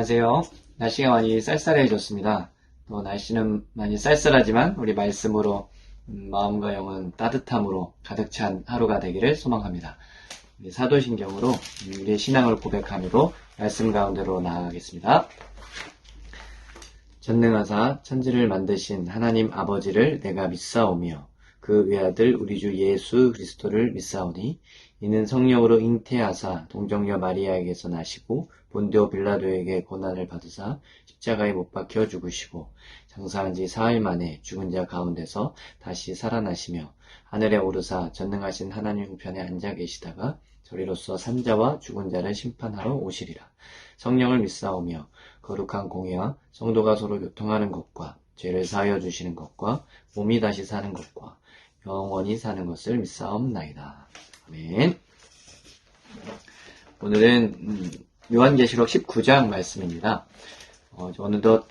안녕하세요. 날씨가 많이 쌀쌀해졌습니다. 또 날씨는 많이 쌀쌀하지만 우리 말씀으로 마음과 영은 따뜻함으로 가득 찬 하루가 되기를 소망합니다. 우리 사도신경으로 우리의 신앙을 고백함으로 말씀 가운데로 나아가겠습니다. 전능하사 천지를 만드신 하나님 아버지를 내가 믿사오며 그 외아들 우리 주 예수 그리스도를 믿사오니 이는 성령으로 잉태하사 동정녀 마리아에게서 나시고 본디오 빌라도에게 고난을 받으사 십자가에 못 박혀 죽으시고 장사한 지 사흘 만에 죽은 자 가운데서 다시 살아나시며 하늘에 오르사 전능하신 하나님 우편에 앉아 계시다가 저리로서 산자와 죽은 자를 심판하러 오시리라. 성령을 믿사오며 거룩한 공예와 성도가 서로 교통하는 것과 죄를 사하여 주시는 것과 몸이 다시 사는 것과 영원히 사는 것을 믿사옵나이다. 아멘. 오늘은 요한계시록 19장 말씀입니다. 어느덧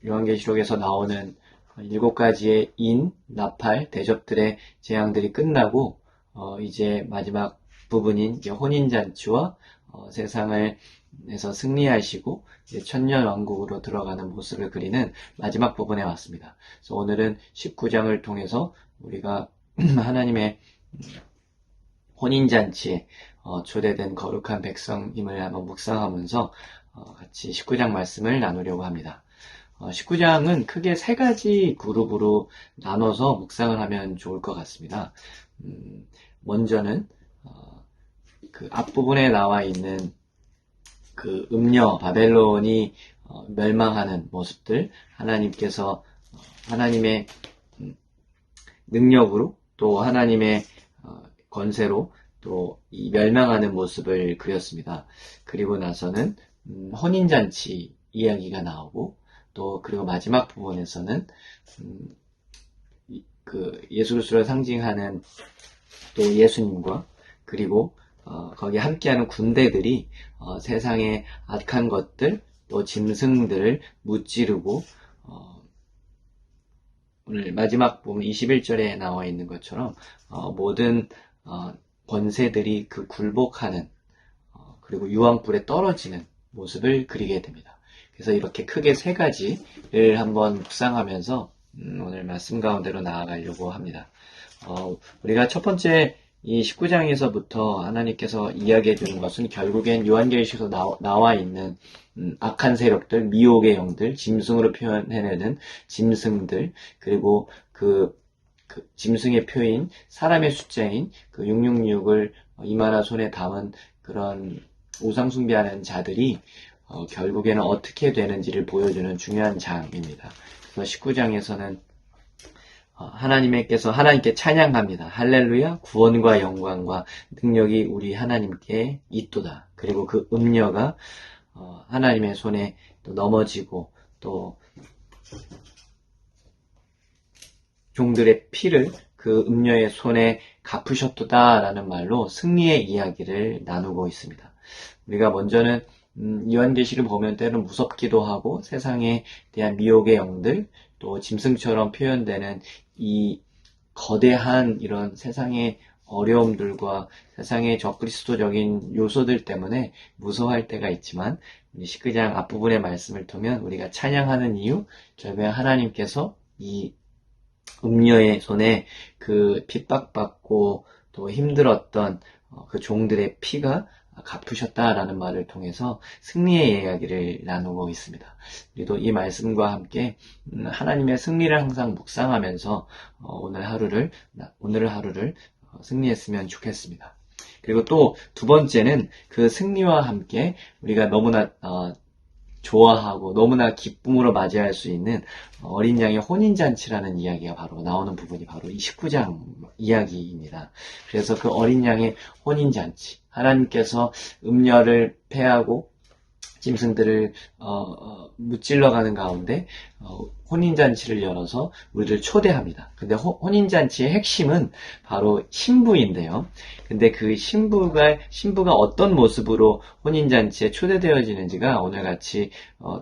요한계시록에서 나오는 7가지의 인, 나팔, 대접들의 재앙들이 끝나고 이제 마지막 부분인 혼인잔치와 세상에서 승리하시고 이제 천년왕국으로 들어가는 모습을 그리는 마지막 부분에 왔습니다. 그래서 오늘은 19장을 통해서 우리가 하나님의 혼인잔치에 초대된 거룩한 백성임을 한번 묵상하면서 같이 19장 말씀을 나누려고 합니다. 19장은 크게 3가지 그룹으로 나눠서 묵상을 하면 좋을 것 같습니다. 먼저는 그 앞부분에 나와 있는 그 음녀 바벨론이 멸망하는 모습들, 하나님께서 하나님의 능력으로 또 하나님의 권세로 또 이 멸망하는 모습을 그렸습니다. 그리고 나서는 혼인잔치 이야기가 나오고 또 그리고 마지막 부분에서는 그 예수 그리스도를 상징하는 또 예수님과 그리고 거기에 함께하는 군대들이 세상의 악한 것들 또 짐승들을 무찌르고 오늘 마지막 부분 21절에 나와 있는 것처럼 모든 권세들이 그 굴복하는 그리고 유황불에 떨어지는 모습을 그리게 됩니다. 그래서 이렇게 크게 3가지를 한번 묵상하면서 오늘 말씀 가운데로 나아가려고 합니다. 우리가 첫 번째 이 19장에서부터 하나님께서 이야기해 주는 것은 결국엔 요한계시록에서 나와 있는 악한 세력들, 미혹의 영들, 짐승으로 표현해내는 짐승들, 그리고 그 짐승의 표인 사람의 숫자인 그 666을 이마나 손에 담은 그런 우상 숭배하는 자들이 결국에는 어떻게 되는지를 보여주는 중요한 장입니다. 그래서 19장에서는 하나님께 찬양합니다. 할렐루야, 구원과 영광과 능력이 우리 하나님께 있도다. 그리고 그 음녀가 하나님의 손에 또 넘어지고 또 종들의 피를 그 음녀의 손에 갚으셨도다라는 말로 승리의 이야기를 나누고 있습니다. 우리가 먼저는 요한계시를 보면 때로는 무섭기도 하고 세상에 대한 미혹의 영들 또 짐승처럼 표현되는 이 거대한 이런 세상의 어려움들과 세상의 적그리스도적인 요소들 때문에 무서워할 때가 있지만 19장 앞부분의 말씀을 통면 우리가 찬양하는 이유 결국에 하나님께서 이 음녀의 손에 그 핍박받고 또 힘들었던 그 종들의 피가 갚으셨다라는 말을 통해서 승리의 이야기를 나누고 있습니다. 우리도 이 말씀과 함께 하나님의 승리를 항상 묵상하면서 오늘 하루를 승리했으면 좋겠습니다. 그리고 또 두 번째는 그 승리와 함께 우리가 너무나 좋아하고 너무나 기쁨으로 맞이할 수 있는 어린 양의 혼인잔치라는 이야기가 바로 나오는 부분이 바로 이 19장 이야기입니다. 그래서 그 어린 양의 혼인잔치, 하나님께서 음녀를 패하고 짐승들을 무찔러가는 가운데 혼인잔치를 열어서 우리를 초대합니다. 근데 혼인잔치의 핵심은 바로 신부인데요. 근데 그 신부가 어떤 모습으로 혼인잔치에 초대되어지는지가 오늘 같이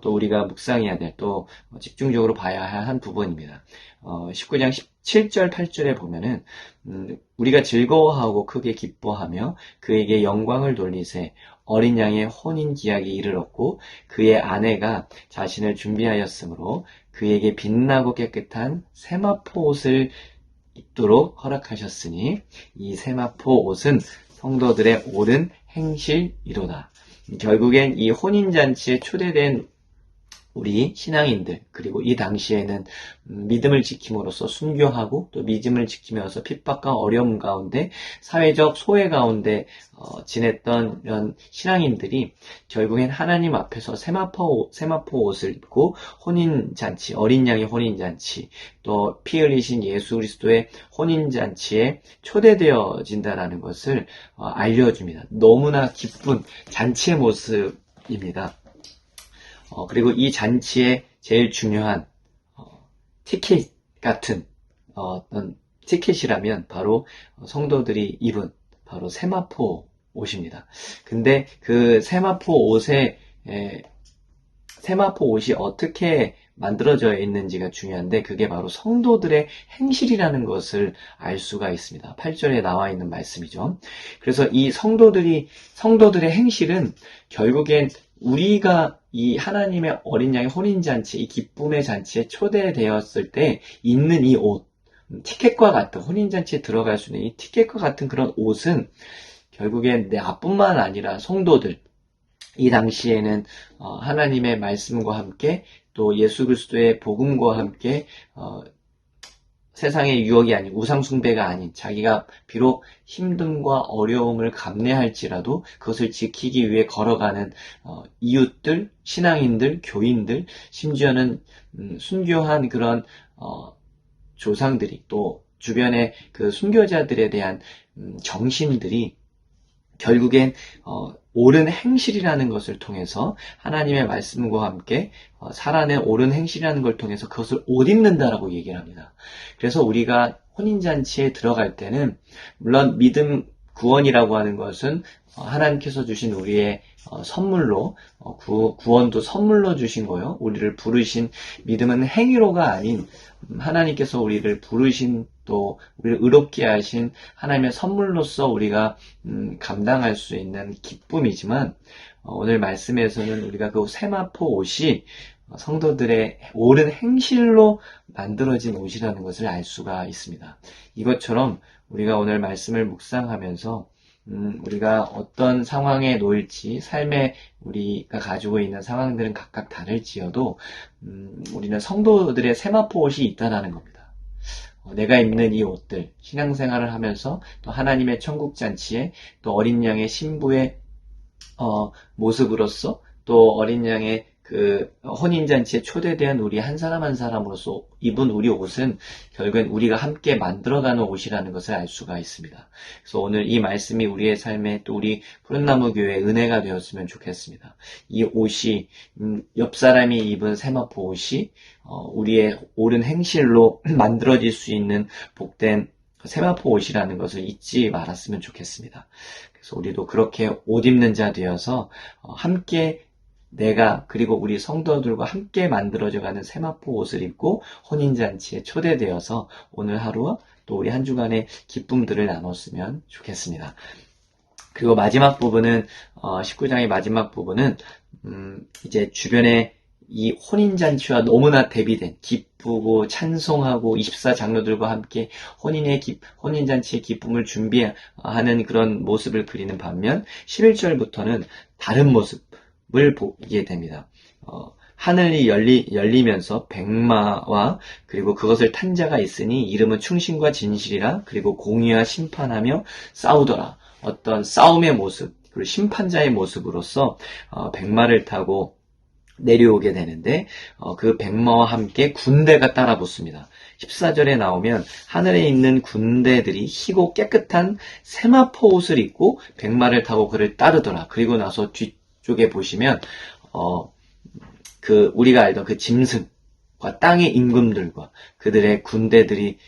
또 우리가 묵상해야 될, 또 집중적으로 봐야 할 부분입니다. 19장 17절, 8절에 보면은, 우리가 즐거워하고 크게 기뻐하며 그에게 영광을 돌리세 어린 양의 혼인 기약이 이르렀고 그의 아내가 자신을 준비하였으므로 그에게 빛나고 깨끗한 세마포 옷을 입도록 허락하셨으니 이 세마포 옷은 성도들의 옳은 행실이로다. 결국엔 이 혼인잔치에 초대된 우리 신앙인들, 그리고 이 당시에는 믿음을 지킴으로써 순교하고 또 믿음을 지키면서 핍박과 어려움 가운데 사회적 소외 가운데 지냈던 이런 신앙인들이 결국엔 하나님 앞에서 세마포 옷을 입고 혼인잔치, 어린 양의 혼인잔치, 또 피 흘리신 예수 그리스도의 혼인잔치에 초대되어진다라는 것을 알려줍니다. 너무나 기쁜 잔치의 모습입니다. 그리고 이 잔치의 제일 중요한 티켓 같은 어떤 티켓이라면 바로 성도들이 입은 바로 세마포 옷입니다. 근데 그 세마포 옷이 어떻게 만들어져 있는지가 중요한데 그게 바로 성도들의 행실이라는 것을 알 수가 있습니다. 8절에 나와 있는 말씀이죠. 그래서 이 성도들의 행실은 결국엔 우리가 이 하나님의 어린 양의 혼인잔치, 이 기쁨의 잔치에 초대되었을 때 입는 이 옷, 티켓과 같은, 혼인잔치에 들어갈 수 있는 이 티켓과 같은 그런 옷은 결국엔 나뿐만 아니라 성도들, 이 당시에는 하나님의 말씀과 함께 또 예수 그리스도의 복음과 함께 세상의 유혹이 아닌 우상숭배가 아닌 자기가 비록 힘듦과 어려움을 감내할지라도 그것을 지키기 위해 걸어가는 이웃들, 신앙인들, 교인들, 심지어는 순교한 그런 조상들이 또 주변의 그 순교자들에 대한 정신들이 결국엔 옳은 행실이라는 것을 통해서 하나님의 말씀과 함께 살아낸 옳은 행실이라는 걸 통해서 그것을 옷 입는다라고 얘기를 합니다. 그래서 우리가 혼인잔치에 들어갈 때는 물론 믿음 구원이라고 하는 것은 하나님께서 주신 우리의 선물로 구원도 선물로 주신 거요. 우리를 부르신 믿음은 행위로가 아닌 하나님께서 우리를 부르신 또 우리를 의롭게 하신 하나님의 선물로서 우리가 감당할 수 있는 기쁨이지만 오늘 말씀에서는 우리가 그 세마포 옷이 성도들의 옳은 행실로 만들어진 옷이라는 것을 알 수가 있습니다. 이것처럼 우리가 오늘 말씀을 묵상하면서 우리가 어떤 상황에 놓일지 삶에 우리가 가지고 있는 상황들은 각각 다를지어도 우리는 성도들의 세마포 옷이 있다는 겁니다. 내가 입는 이 옷들, 신앙생활을 하면서 또 하나님의 천국잔치에 또 어린 양의 신부의 모습으로서 또 어린 양의 그 혼인잔치에 초대된 우리 한 사람 한 사람으로서 입은 우리 옷은 결국엔 우리가 함께 만들어가는 옷이라는 것을 알 수가 있습니다. 그래서 오늘 이 말씀이 우리의 삶에 또 우리 푸른나무 교회의 은혜가 되었으면 좋겠습니다. 이 옷이 옆 사람이 입은 세마포 옷이 우리의 옳은 행실로 만들어질 수 있는 복된 세마포 옷이라는 것을 잊지 말았으면 좋겠습니다. 그래서 우리도 그렇게 옷 입는 자 되어서 함께 내가 그리고 우리 성도들과 함께 만들어져가는 세마포 옷을 입고 혼인잔치에 초대되어서 오늘 하루와 또 우리 한 주간의 기쁨들을 나눴으면 좋겠습니다. 그리고 마지막 부분은 19장의 마지막 부분은 이제 주변에 이 혼인잔치와 너무나 대비된 기쁘고 찬송하고 24장로들과 함께 혼인잔치의 기쁨을 준비하는 그런 모습을 그리는 반면 11절부터는 다른 모습을 보게 됩니다. 하늘이 열리면서 백마와 그리고 그것을 탄 자가 있으니 이름은 충신과 진실이라 그리고 공의와 심판하며 싸우더라. 어떤 싸움의 모습 그리고 심판자의 모습으로서 백마를 타고 내려오게 되는데 그 백마와 함께 군대가 따라 붙습니다. 14절에 나오면 하늘에 있는 군대들이 희고 깨끗한 세마포 옷을 입고 백마를 타고 그를 따르더라. 그리고 나서 뒤쪽에 보시면 우리가 알던 그 짐승 땅의 임금들과 그들의 군대들이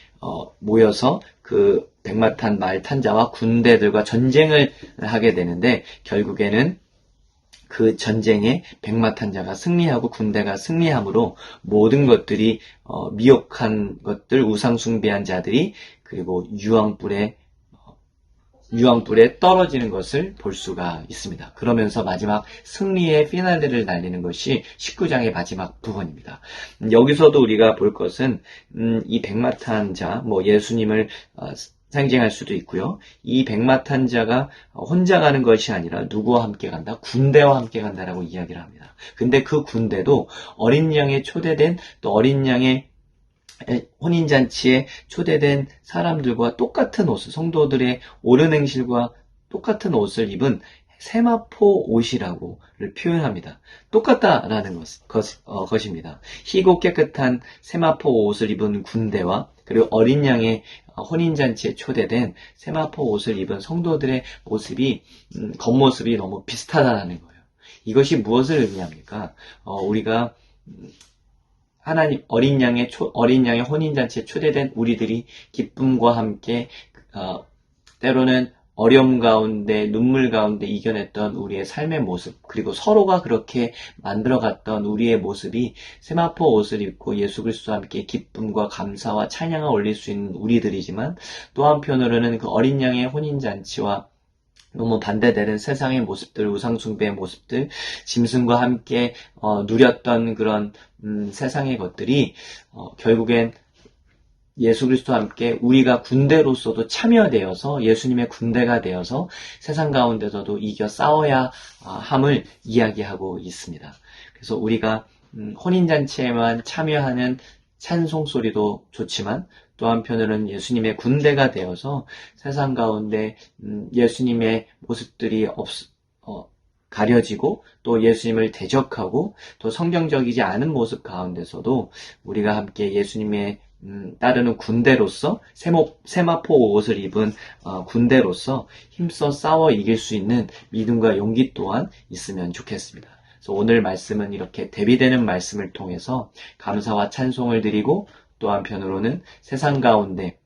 모여서 그 백마탄 말탄자와 군대들과 전쟁을 하게 되는데, 결국에는 그 전쟁에 백마탄자가 승리하고 군대가 승리함으로 모든 것들이 미혹한 것들, 우상숭배한 자들이 그리고 유황불에 떨어지는 것을 볼 수가 있습니다. 그러면서 마지막 승리의 피날레를 날리는 것이 19장의 마지막 부분입니다. 여기서도 우리가 볼 것은 이 백마탄자, 예수님을 상징할 수도 있고요. 이 백마탄자가 혼자 가는 것이 아니라 누구와 함께 간다? 군대와 함께 간다라고 이야기를 합니다. 근데 그 군대도 어린 양에 초대된, 또 어린 양의 혼인잔치에 초대된 사람들과 똑같은 옷을, 성도들의 옳은 행실과 똑같은 옷을 입은 세마포 옷이라고를 표현합니다. 똑같다라는 것입니다. 희고 깨끗한 세마포 옷을 입은 군대와 그리고 어린 양의 혼인잔치에 초대된 세마포 옷을 입은 성도들의 모습이, 겉모습이 너무 비슷하다는 거예요. 이것이 무엇을 의미합니까? 우리가 하나님 어린 양의 혼인잔치에 초대된 우리들이 기쁨과 함께 때로는 어려움 가운데 눈물 가운데 이겨냈던 우리의 삶의 모습, 그리고 서로가 그렇게 만들어갔던 우리의 모습이 세마포 옷을 입고 예수 그리스도와 함께 기쁨과 감사와 찬양을 올릴 수 있는 우리들이지만, 또 한편으로는 그 어린 양의 혼인잔치와 너무 반대되는 세상의 모습들, 우상숭배의 모습들, 짐승과 함께 누렸던 그런 세상의 것들이 결국엔 예수 그리스도와 함께 우리가 군대로서도 참여되어서 예수님의 군대가 되어서 세상 가운데서도 이겨 싸워야 함을 이야기하고 있습니다. 그래서 우리가 혼인잔치에만 참여하는 찬송 소리도 좋지만, 또 한편으로는 예수님의 군대가 되어서 세상 가운데 예수님의 모습들이 가려지고, 또 예수님을 대적하고, 또 성경적이지 않은 모습 가운데서도 우리가 함께 예수님의 따르는 군대로서, 세마포 옷을 입은 군대로서 힘써 싸워 이길 수 있는 믿음과 용기 또한 있으면 좋겠습니다. 그래서 오늘 말씀은 이렇게 대비되는 말씀을 통해서 감사와 찬송을 드리고, 또 한편으로는 세상 가운데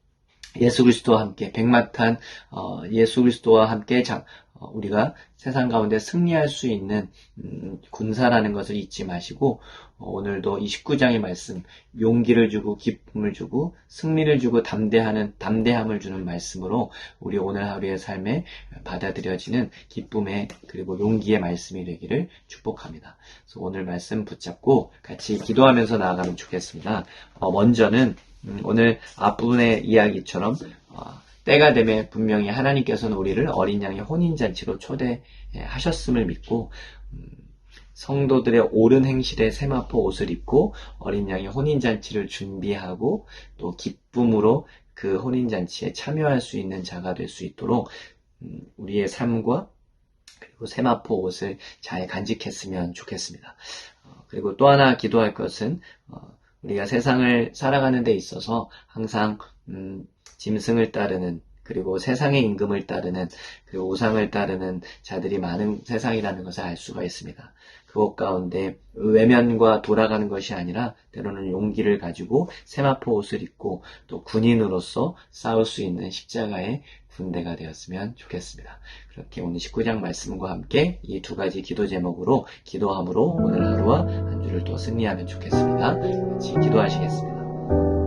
예수 그리스도와 함께 백마탄 예수 그리스도와 함께 우리가 세상 가운데 승리할 수 있는 군사라는 것을 잊지 마시고, 오늘도 이 19장의 말씀, 용기를 주고 기쁨을 주고 승리를 주고 담대함을 주는 말씀으로 우리 오늘 하루의 삶에 받아들여지는 기쁨의 그리고 용기의 말씀이 되기를 축복합니다. 그래서 오늘 말씀 붙잡고 같이 기도하면서 나아가면 좋겠습니다. 먼저는 오늘 앞부분의 이야기처럼 때가 되면 분명히 하나님께서는 우리를 어린 양의 혼인잔치로 초대하셨음을 믿고, 성도들의 옳은 행실에 세마포 옷을 입고 어린 양의 혼인잔치를 준비하고, 또 기쁨으로 그 혼인잔치에 참여할 수 있는 자가 될 수 있도록 우리의 삶과 그리고 세마포 옷을 잘 간직했으면 좋겠습니다. 그리고 또 하나 기도할 것은 우리가 세상을 살아가는 데 있어서 항상 짐승을 따르는, 그리고 세상의 임금을 따르는, 그리고 우상을 따르는 자들이 많은 세상이라는 것을 알 수가 있습니다. 그것 가운데 외면과 돌아가는 것이 아니라 때로는 용기를 가지고 세마포 옷을 입고 또 군인으로서 싸울 수 있는 십자가의 군대가 되었으면 좋겠습니다. 그렇게 오늘 19장 말씀과 함께 이 두 가지 기도 제목으로 기도함으로 오늘 하루와 한 주를 또 승리하면 좋겠습니다. 같이 기도하시겠습니다.